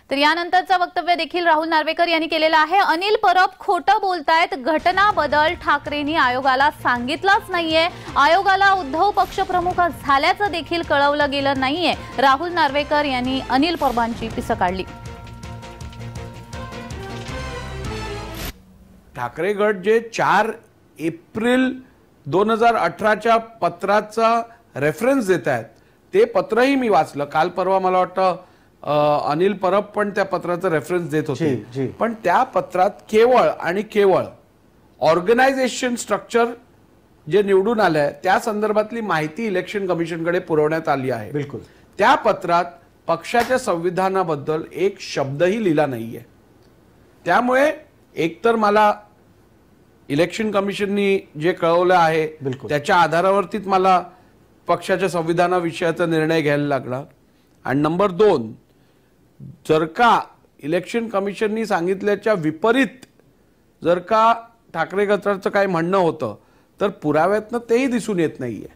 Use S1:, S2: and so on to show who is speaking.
S1: तर यानंतरचं वक्तव्य देखील राहुल नार्वेकर यांनी केलेलं आहे। अनिल परब खोटं बोलतायत, घटना बदल ठाकरेंनी आयोगाला सांगितलंच नाहीये, आयोगाला उद्धव पक्षप्रमुख झाल्याचं देखील कळवलं गेलं नाहीये। राहुल नार्वेकर यांनी अनिल परबांची पिसं काढली।
S2: ठाकरे गट जे 4 एप्रिल 2018च्या पत्राचा रेफरन्स देत आहेत ते पत्रही मी वाचलं काल परवा। मला वाटतं अनिल परब पण त्या पत्राचा रेफरन्स देत होते, पण त्या पत्रात केवळ आणि केवळ ऑर्गनायझेशन स्ट्रक्चर जे निवडून आलंय त्या संदर्भातली माहिती इलेक्शन कमिशनकडे पुरवण्यात आली आहे।
S3: बिलकुल
S2: त्या पत्रात पक्षाच्या संविधानाबद्दल एक शब्दही लिहिला नाहीये। त्यामुळे एकतर मला इलेक्शन कमिशननी जे कळवलं आहे त्याच्या आधारावरतीच मला पक्षाच्या संविधानाविषयीचा निर्णय घ्यायला लागला। आणि नंबर 2, जर का इलेक्शन कमिशननी सांगितल्याच्या विपरीत जर का ठाकरे गटाचं काही म्हणणं होतं तर पुराव्यातनं तेही दिसून येत नाहीये।